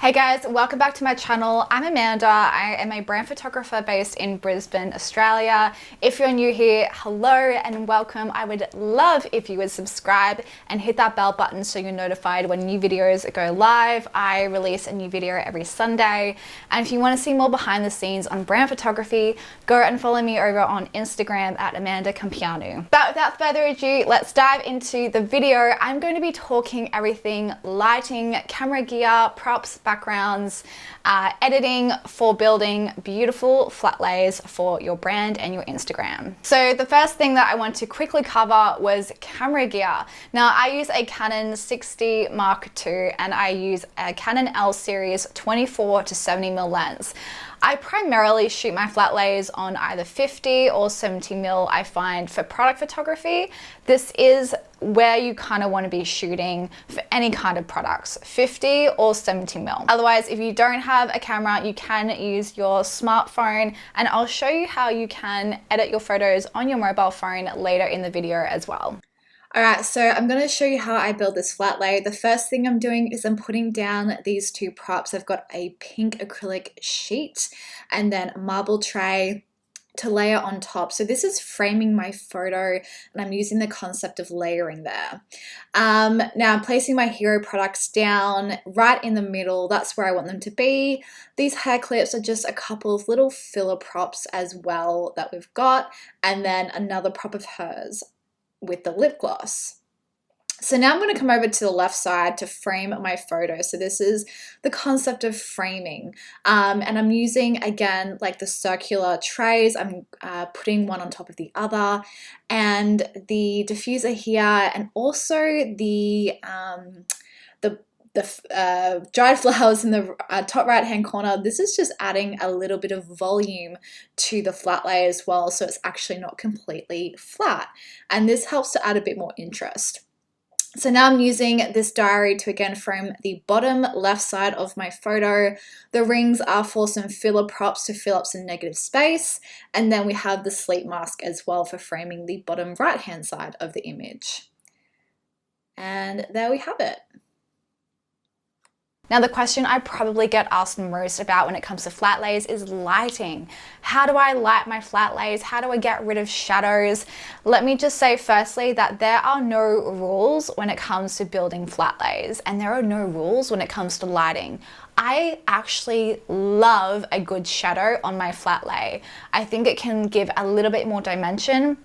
Hey guys, welcome back to my channel. I'm Amanda. I am a brand photographer based in Brisbane, Australia. If you're new here, hello and welcome. I would love if you would subscribe and hit that bell button so you're notified when new videos go live. I release a new video every Sunday. And if you want to see more behind the scenes on brand photography, go and follow me over on Instagram at Amanda Campianu. But without further ado, let's dive into the video. I'm going to be talking everything lighting, camera gear, props, backgrounds, editing for building beautiful flat lays for your brand and your Instagram. So the first thing that I want to quickly cover was camera gear. Now I use a Canon 60 Mark II and I use a Canon L series 24 to 70mm lens. I primarily shoot my flat lays on either 50 or 70mm. I find for product photography, this is where you kind of want to be shooting for any kind of products, 50 or 70mm. Otherwise, if you don't have a camera, you can use your smartphone, and I'll show you how you can edit your photos on your mobile phone later in the video as well. Alright, so I'm going to show you how I build this flat lay. The first thing I'm doing is I'm putting down these two props. I've got a pink acrylic sheet and then a marble tray to layer on top. So this is framing my photo and I'm using the concept of layering there. Now I'm placing my hero products down right in the middle. That's where I want them to be. These hair clips are just a couple of little filler props as well that we've got, and then another prop of hers with the lip gloss. So now I'm going to come over to the left side to frame my photo. So this is the concept of framing. And I'm using, again, like the circular trays. I'm putting one on top of the other. And the diffuser here, and also the dried flowers in the top right hand corner. This is just adding a little bit of volume to the flat lay as well, so it's actually not completely flat, and this helps to add a bit more interest. So now I'm using this diary to again frame the bottom left side of my photo. The rings are for some filler props to fill up some negative space, and then we have the sleep mask as well for framing the bottom right hand side of the image. And there we have it. Now the question I probably get asked most about when it comes to flat lays is lighting. How do I light my flat lays? How do I get rid of shadows? Let me just say firstly that there are no rules when it comes to building flat lays, and there are no rules when it comes to lighting. I actually love a good shadow on my flat lay. I think it can give a little bit more dimension,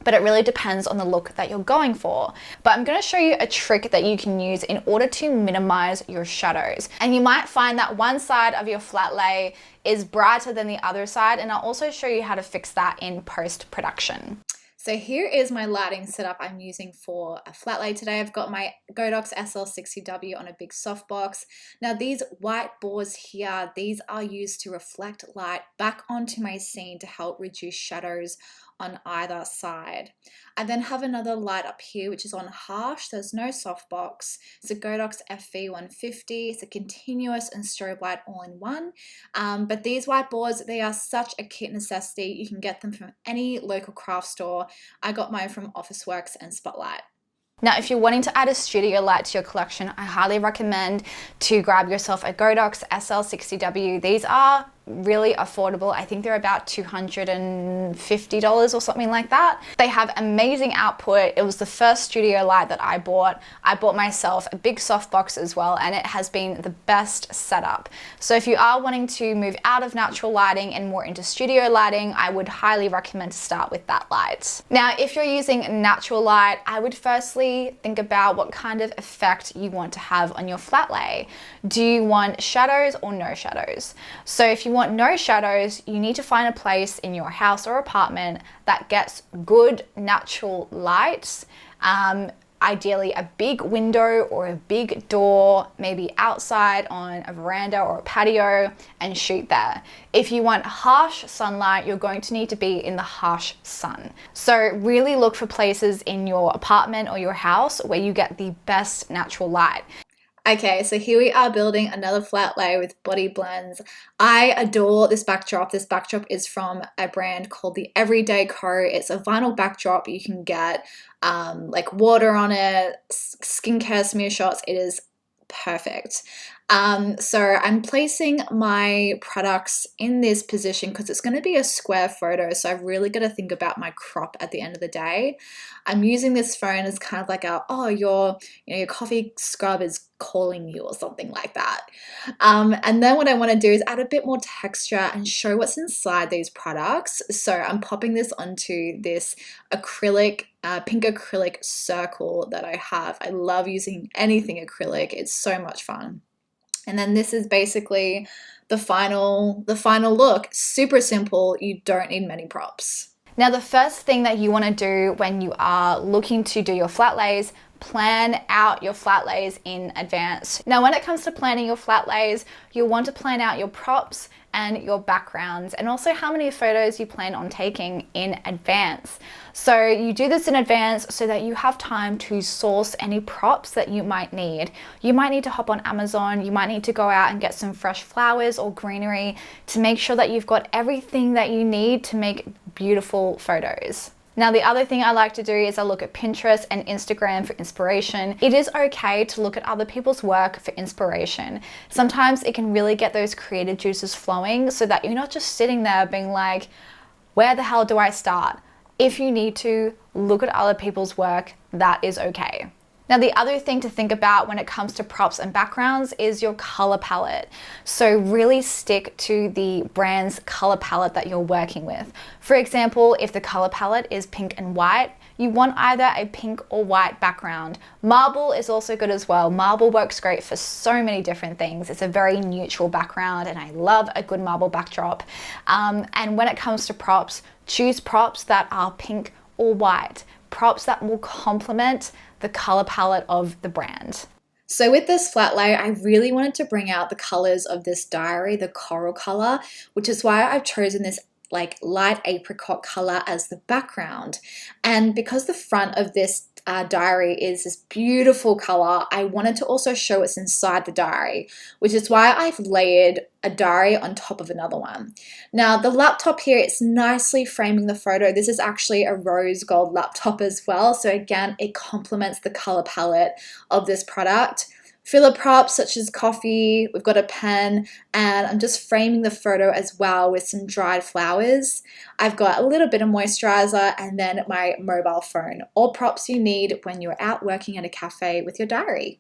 but it really depends on the look that you're going for. But I'm gonna show you a trick that you can use in order to minimize your shadows. And you might find that one side of your flat lay is brighter than the other side, and I'll also show you how to fix that in post-production. So here is my lighting setup I'm using for a flat lay today. I've got my Godox SL60W on a big softbox. Now these white bores here, these are used to reflect light back onto my scene to help reduce shadows on either side. I then have another light up here which is on harsh. There's no softbox. It's a Godox FV150. It's a continuous and strobe light all in one. But these white boards, they are such a kit necessity. You can get them from any local craft store. I got mine from Officeworks and Spotlight. Now, if you're wanting to add a studio light to your collection, I highly recommend to grab yourself a Godox SL60W. These are really affordable. I think they're about $250 or something like that. They have amazing output. It was the first studio light that I bought. I bought myself a big softbox as well, and it has been the best setup. So if you are wanting to move out of natural lighting and more into studio lighting, I would highly recommend to start with that light. Now, if you're using natural light, I would firstly think about what kind of effect you want to have on your flat lay. Do you want shadows or no shadows? So if you want no shadows, you need to find a place in your house or apartment that gets good natural light. Ideally a big window or a big door, maybe outside on a veranda or a patio, and shoot there. If you want harsh sunlight, you're going to need to be in the harsh sun. So really look for places in your apartment or your house where you get the best natural light. Okay, so here we are building another flat lay with body blends. I adore this backdrop. This backdrop is from a brand called the Everyday Co. It's a vinyl backdrop. You can get like water on it, skincare smear shots. It is perfect. So I'm placing my products in this position because it's going to be a square photo. So I've really got to think about my crop at the end of the day. I'm using this phone as kind of like a, oh, your coffee scrub is calling you or something like that. And then what I want to do is add a bit more texture and show what's inside these products. So I'm popping this onto this acrylic, pink acrylic circle that I have. I love using anything acrylic. It's so much fun. And then this is basically the final look. Super simple. You don't need many props. Now, the first thing that you want to do when you are looking to do your flat lays, plan out your flat lays in advance. Now, when it comes to planning your flat lays, you'll want to plan out your props and your backgrounds, and also how many photos you plan on taking in advance. So you do this in advance so that you have time to source any props that you might need. You might need to hop on Amazon, you might need to go out and get some fresh flowers or greenery to make sure that you've got everything that you need to make beautiful photos. Now, the other thing I like to do is I look at Pinterest and Instagram for inspiration. It is okay to look at other people's work for inspiration. Sometimes it can really get those creative juices flowing so that you're not just sitting there being like, where the hell do I start? If you need to look at other people's work, that is okay. Now, the other thing to think about when it comes to props and backgrounds is your color palette. So really stick to the brand's color palette that you're working with. For example, if the color palette is pink and white, you want either a pink or white background. Marble is also good as well. Marble works great for so many different things. It's a very neutral background and I love a good marble backdrop. And when it comes to props, choose props that are pink or white. Props that will complement the color palette of the brand. So with this flat lay, I really wanted to bring out the colors of this diary, the coral color, which is why I've chosen this like light apricot color as the background. And because the front of this diary is this beautiful color, I wanted to also show what's inside the diary, which is why I've layered a diary on top of another one. Now, the laptop here, it's nicely framing the photo. This is actually a rose gold laptop as well. So again, it complements the color palette of this product. Filler props such as coffee, we've got a pen, and I'm just framing the photo as well with some dried flowers. I've got a little bit of moisturizer and then my mobile phone. All props you need when you're out working at a cafe with your diary.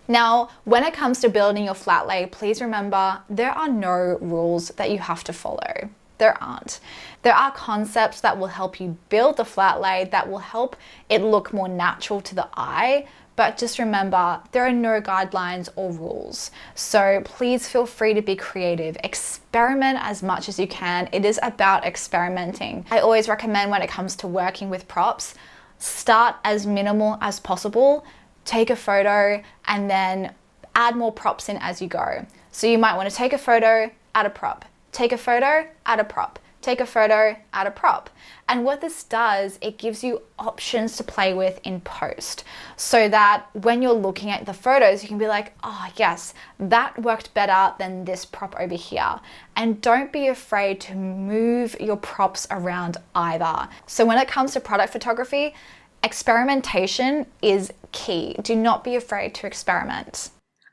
Now, when it comes to building your flat lay, please remember there are no rules that you have to follow. There aren't. There are concepts that will help you build the flat lay, that will help it look more natural to the eye. But just remember, there are no guidelines or rules. So please feel free to be creative. Experiment as much as you can. It is about experimenting. I always recommend when it comes to working with props, start as minimal as possible, take a photo, and then add more props in as you go. So you might want to take a photo, add a prop, take a photo, add a prop, take a photo, add a prop. And what this does, it gives you options to play with in post so that when you're looking at the photos, you can be like, oh yes, that worked better than this prop over here. And don't be afraid to move your props around either. So when it comes to product photography, experimentation is key. Do not be afraid to experiment.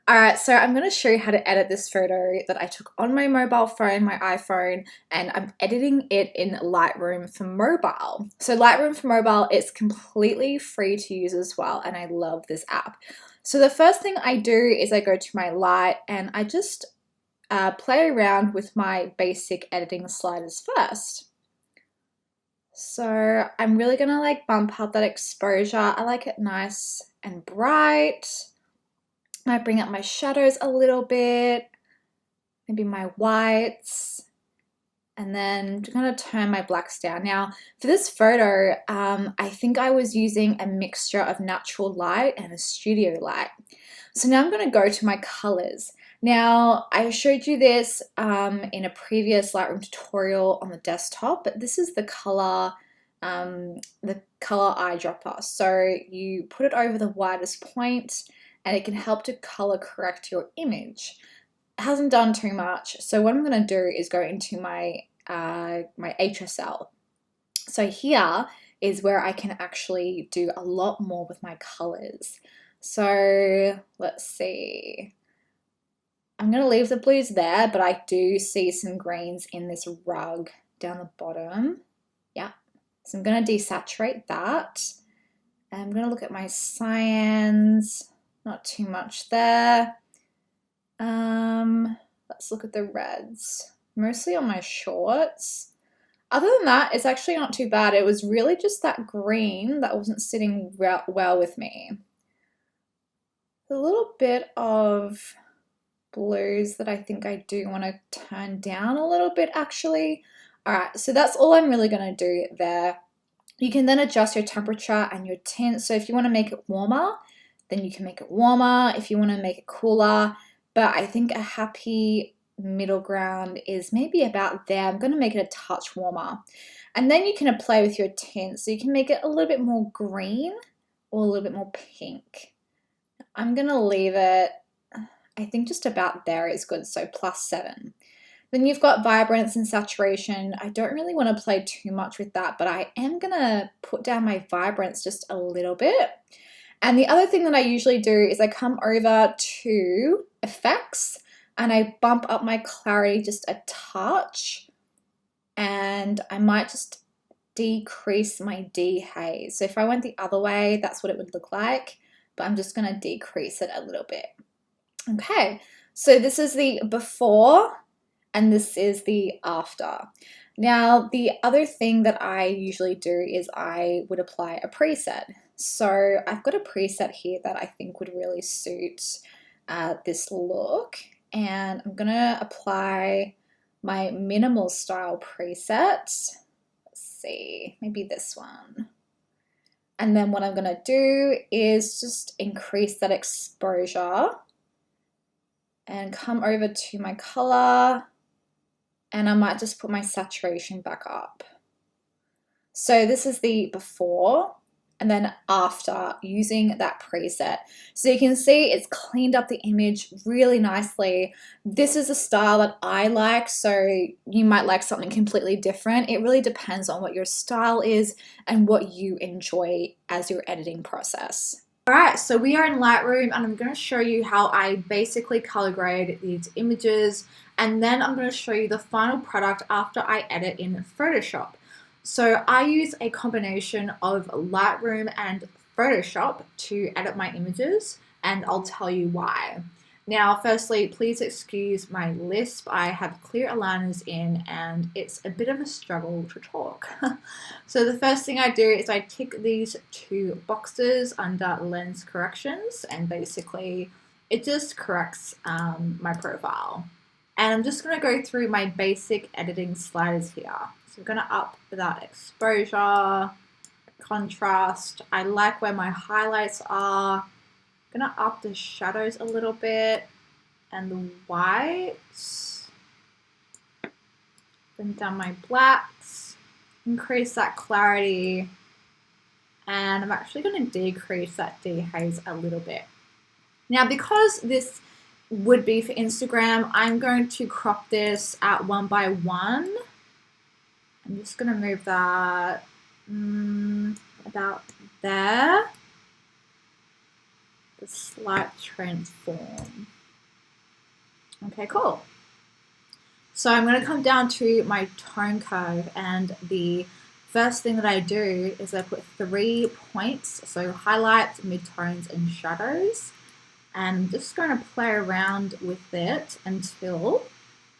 Alright, so I'm going to show you how to edit this photo that I took on my mobile phone, my iPhone, and I'm editing it in Lightroom for mobile. So Lightroom for mobile, it's completely free to use as well, and I love this app. So the first thing I do is I go to my light and I just play around with my basic editing sliders first. So I'm really going to like bump up that exposure. I like it nice and bright. Might bring up my shadows a little bit, maybe my whites, and then I'm going to turn my blacks down. Now, for this photo, I think I was using a mixture of natural light and a studio light. So now I'm going to go to my colors. Now, I showed you this in a previous Lightroom tutorial on the desktop, but this is the color eyedropper. So you put it over the widest point, and it can help to color correct your image. It hasn't done too much, so what I'm going to do is go into my my HSL. So here is where I can actually do a lot more with my colors. So let's see. I'm going to leave the blues there, but I do see some greens in this rug down the bottom. Yeah, so I'm going to desaturate that. And I'm going to look at my cyans, not too much there. Let's look at the reds, mostly on my shorts. Other than that, it's actually not too bad. It was really just that green that wasn't sitting well with me. A little bit of blues that I think I do want to turn down a little bit actually. All right, so that's all I'm really going to do there. You can then adjust your temperature and your tint. So if you want to make it warmer, then you can make it warmer. If you want to make it cooler, but I think a happy middle ground is maybe about there. I'm going to make it a touch warmer. And then you can play with your tint. So you can make it a little bit more green or a little bit more pink. I'm going to leave it, I think just about there is good, so +7. Then you've got vibrance and saturation. I don't really want to play too much with that, but I am going to put down my vibrance just a little bit. And the other thing that I usually do is I come over to effects and I bump up my clarity just a touch, and I might just decrease my dehaze. So if I went the other way, that's what it would look like, but I'm just going to decrease it a little bit. Okay, so this is the before and this is the after. Now, the other thing that I usually do is I would apply a preset. So I've got a preset here that I think would really suit this look, and I'm gonna apply my minimal style preset. Let's see, maybe this one. And then what I'm gonna do is just increase that exposure and come over to my color, and I might just put my saturation back up. So this is the before and then after using that preset. So you can see it's cleaned up the image really nicely. This is a style that I like, so you might like something completely different. It really depends on what your style is and what you enjoy as your editing process. All right, so we are in Lightroom and I'm going to show you how I basically color grade these images, and then I'm going to show you the final product after I edit in Photoshop. So I use a combination of Lightroom and Photoshop to edit my images, and I'll tell you why. Now, firstly, please excuse my lisp. I have clear aligners in and it's a bit of a struggle to talk. So the first thing I do is I tick these 2 boxes under lens corrections, and basically it just corrects my profile. And I'm just going to go through my basic editing sliders here. So I'm going to up that exposure, contrast. I like where my highlights are. I'm going to up the shadows a little bit and the whites. Bring down my blacks, increase that clarity, and I'm actually going to decrease that dehaze a little bit. Now, because this would be for Instagram, I'm going to crop this at 1:1. I'm just going to move that about there. The slight transform. Okay, cool. So I'm going to come down to my tone curve, and the first thing that I do is I put 3 points, so highlights, midtones, and shadows. And I'm just going to play around with it until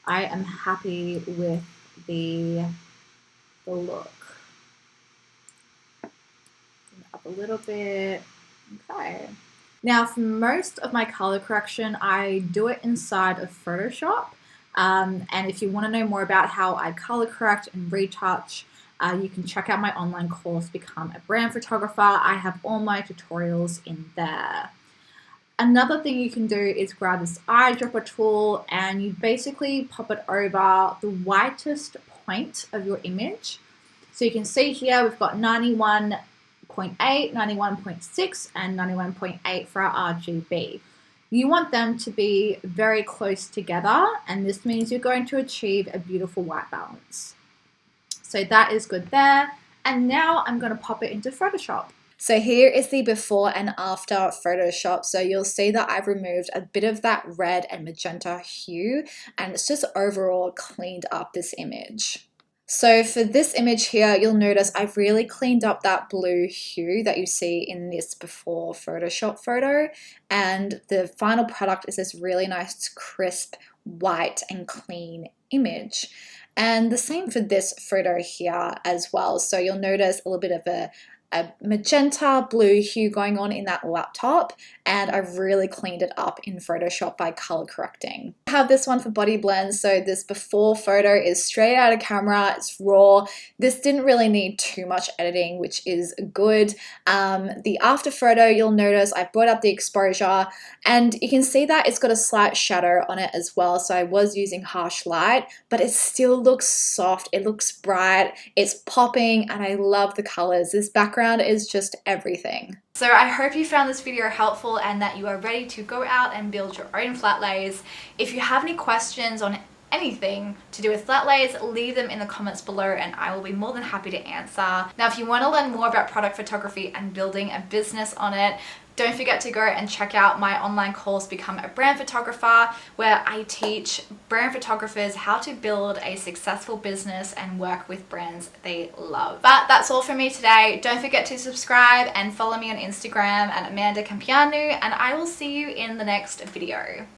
I am happy with the look. Up a little bit. Okay. Now, for most of my color correction, I do it inside of Photoshop. And if you want to know more about how I color correct and retouch, you can check out my online course, Become a Brand Photographer. I have all my tutorials in there. Another thing you can do is grab this eyedropper tool and you basically pop it over the whitest point of your image. So you can see here we've got 91 91.8, 91.6, and 91.8 for our RGB. You want them to be very close together, and this means you're going to achieve a beautiful white balance. So that is good there. And now I'm going to pop it into Photoshop. So here is the before and after Photoshop. So you'll see that I've removed a bit of that red and magenta hue, and it's just overall cleaned up this image. So for this image here, you'll notice I've really cleaned up that blue hue that you see in this before Photoshop photo. And the final product is this really nice, crisp, white and clean image. And the same for this photo here as well. So you'll notice a little bit of a magenta blue hue going on in that laptop, and I've really cleaned it up in Photoshop by color correcting. I have this one for body blends. So this before photo is straight out of camera, it's raw. This didn't really need too much editing, which is good. The after photo, you'll notice I brought up the exposure, and you can see that it's got a slight shadow on it as well. So I was using harsh light, but it still looks soft, it looks bright, it's popping, and I love the colors. This background is just everything. So I hope you found this video helpful and that you are ready to go out and build your own flat lays. If you have any questions on anything to do with flat lays, leave them in the comments below and I will be more than happy to answer. Now, if you want to learn more about product photography and building a business on it, don't forget to go and check out my online course, Become a Brand Photographer, where I teach brand photographers how to build a successful business and work with brands they love. But that's all from me today. Don't forget to subscribe and follow me on Instagram at Amanda Campianu, and I will see you in the next video.